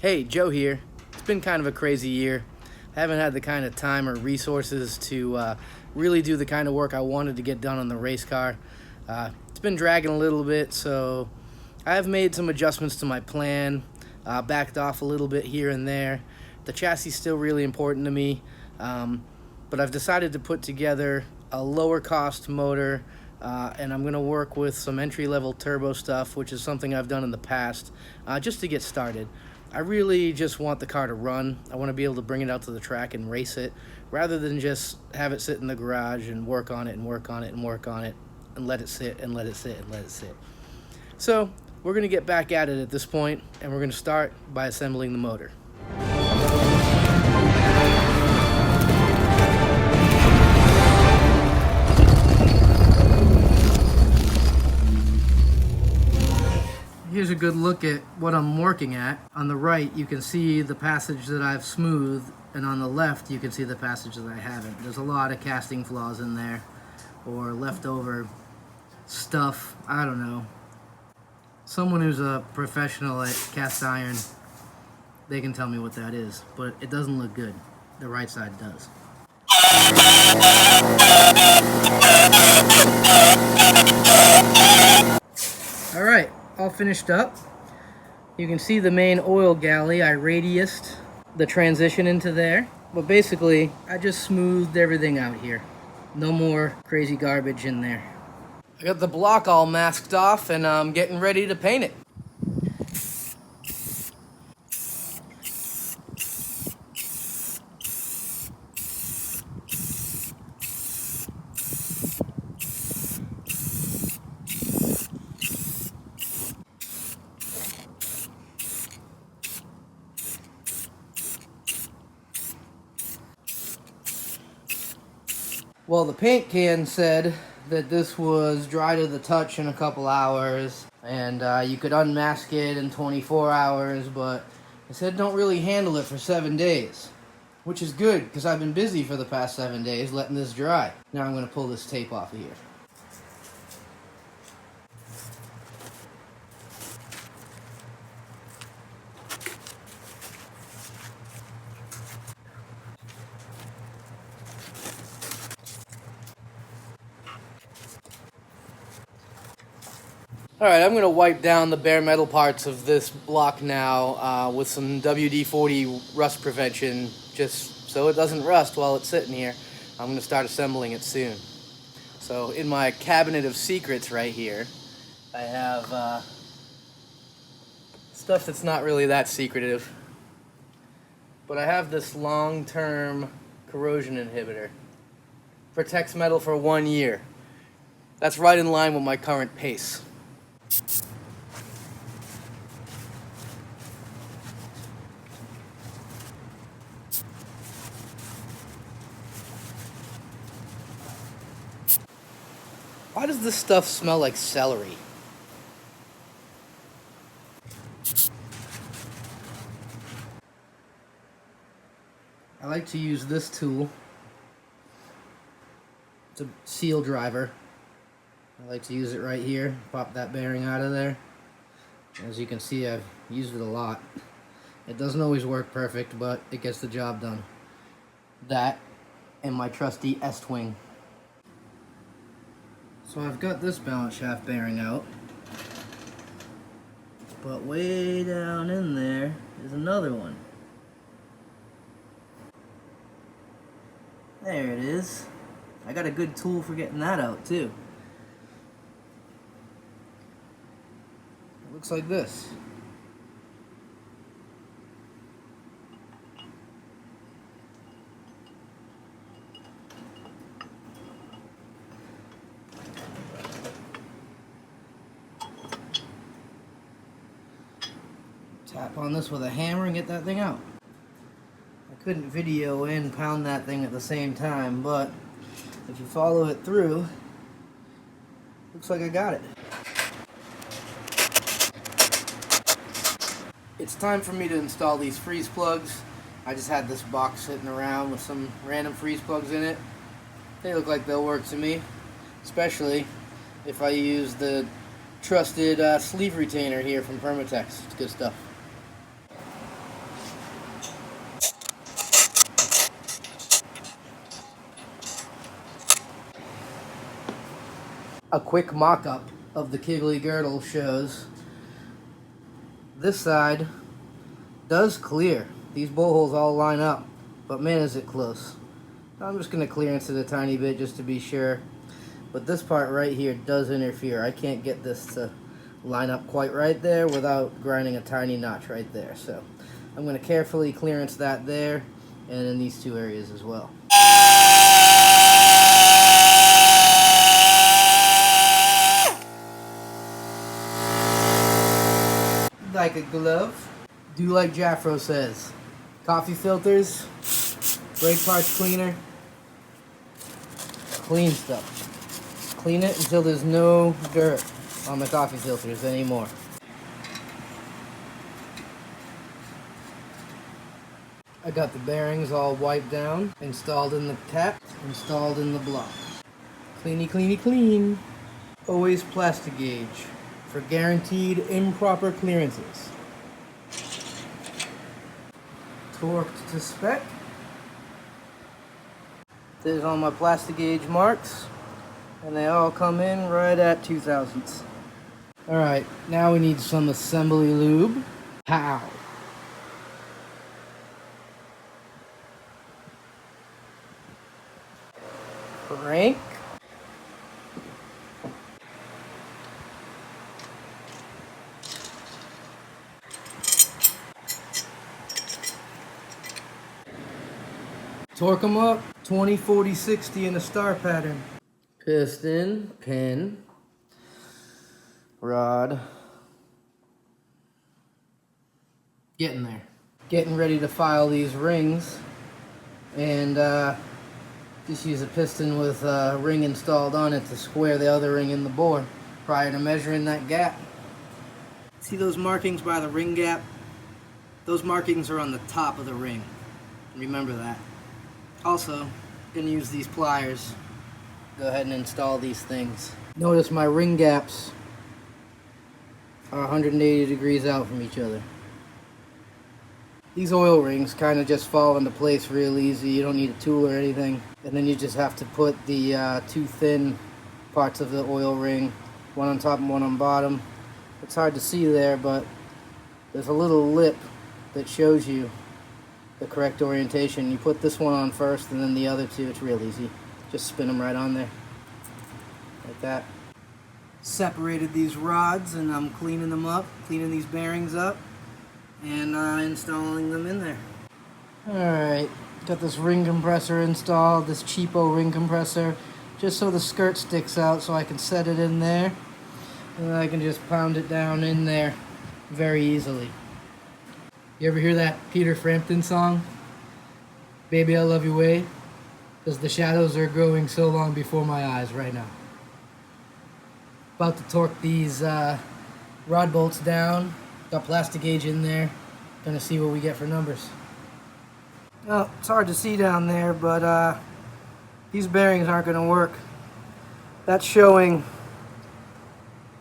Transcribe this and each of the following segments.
Hey, Joe here. It's been kind of a crazy year. I haven't had the kind of time or resources to really do the kind of work I wanted to get done on the race car. It's been dragging a little bit, so I have made some adjustments to my plan, backed off a little bit here and there. The chassis is still really important to me, but I've decided to put together a lower cost motor, and I'm going to work with some entry-level turbo stuff, which is something I've done in the past, just to get started. I really just want the car to run. I want to be able to bring it out to the track and race it, rather than just have it sit in the garage and work on it and work on it and work on it and let it sit and let it sit and let it sit. So we're going to get back at it at this point, and we're going to start by assembling the motor. Here's a good look at what I'm working at. On the right, you can see the passage that I've smoothed, and on the left, you can see the passage that I haven't. There's a lot of casting flaws in there, or leftover stuff, I don't know. Someone who's a professional at cast iron, they can tell me what that is, but it doesn't look good. The right side does. All right. All finished up. You can see the main oil galley. I radiused the transition into there, but basically I just smoothed everything out here. No more crazy garbage in there. I got the block all masked off, and I'm getting ready to paint it. Well, the paint can said that this was dry to the touch in a couple hours, and you could unmask it in 24 hours, but it said don't really handle it for 7 days, which is good because I've been busy for the past 7 days letting this dry. Now I'm going to pull this tape off of here. Alright, I'm going to wipe down the bare metal parts of this block now with some WD-40 rust prevention, just so it doesn't rust while it's sitting here. I'm going to start assembling it soon. So in my cabinet of secrets right here, I have stuff that's not really that secretive. But I have this long-term corrosion inhibitor. Protects metal for 1 year. That's right in line with my current pace. Why does this stuff smell like celery? I like to use this tool. It's a seal driver. I like to use it right here, pop that bearing out of there. As you can see, I've used it a lot. It doesn't always work perfect, but it gets the job done. That and my trusty S-Twing. So I've got this balance shaft bearing out, but way down in there is another one. There it is. I got a good tool for getting that out too. Looks like this. Tap on this with a hammer and get that thing out. I couldn't video and pound that thing at the same time, but if you follow it through, looks like I got it. It's time for me to install these freeze plugs. I just had this box sitting around with some random freeze plugs in it. They look like they'll work to me, especially if I use the trusted sleeve retainer here from Permatex. It's good stuff. A quick mock-up of the Kigley girdle shows this side does clear. These bowl holes all line up, but man is it close. I'm just going to clearance it a tiny bit just to be sure. But this part right here does interfere. I can't get this to line up quite right there without grinding a tiny notch right there. So I'm going to carefully clearance that there and in these two areas as well. Like a glove. Do like Jaffro says. Coffee filters, brake parts cleaner, clean stuff. Clean it until there's no dirt on the coffee filters anymore. I got the bearings all wiped down, installed in the cap, installed in the block. Cleany, cleany, clean. Always plastic gauge for guaranteed improper clearances. Torqued to spec. There's all my plastic gauge marks, and they all come in right at 2/1000ths. Alright, now we need some assembly lube. Pow! Crank. Torque them up, 20, 40, 60 in a star pattern. Piston, pin, rod. Getting there. Getting ready to file these rings, and just use a piston with a ring installed on it to square the other ring in the bore prior to measuring that gap. See those markings by the ring gap? Those markings are on the top of the ring. Remember that. Also, I'm going to use these pliers. Go ahead and install these things. Notice my ring gaps are 180 degrees out from each other. These oil rings kind of just fall into place real easy. You don't need a tool or anything. And then you just have to put the two thin parts of the oil ring, one on top and one on bottom. It's hard to see there, but there's a little lip that shows you the correct orientation. You put this one on first and then the other two. It's real easy. Just spin them right on there. Like that. Separated these rods and I'm cleaning them up, cleaning these bearings up, and installing them in there. Alright, got this ring compressor installed, this cheapo ring compressor, just so the skirt sticks out so I can set it in there. And then I can just pound it down in there very easily. You ever hear that Peter Frampton song? Baby, I love your way? Because the shadows are growing so long before my eyes right now. About to torque these rod bolts down. Got plastic gauge in there. Gonna see what we get for numbers. Well, it's hard to see down there, but these bearings aren't gonna work. That's showing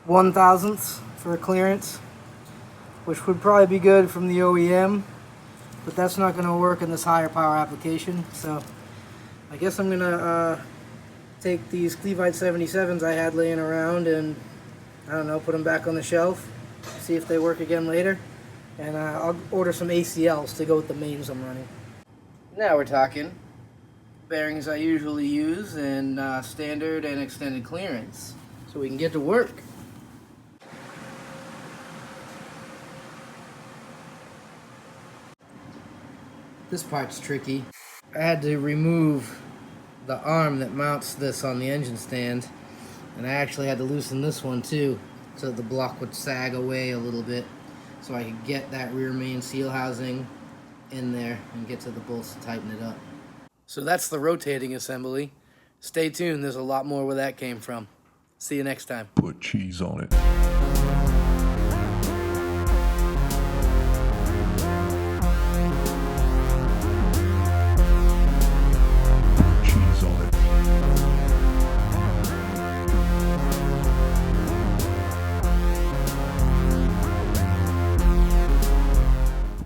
1/1000th for clearance, which would probably be good from the OEM, but that's not going to work in this higher power application. So I guess I'm going to take these Clevite 77s I had laying around and, I don't know, put them back on the shelf, see if they work again later, and I'll order some ACLs to go with the mains I'm running. Now we're talking. Bearings I usually use in standard and extended clearance, so we can get to work. This part's tricky. I had to remove the arm that mounts this on the engine stand, and I actually had to loosen this one too so the block would sag away a little bit so I could get that rear main seal housing in there and get to the bolts to tighten it up. So that's the rotating assembly. Stay tuned, there's a lot more where that came from. See you next time. Put cheese on it.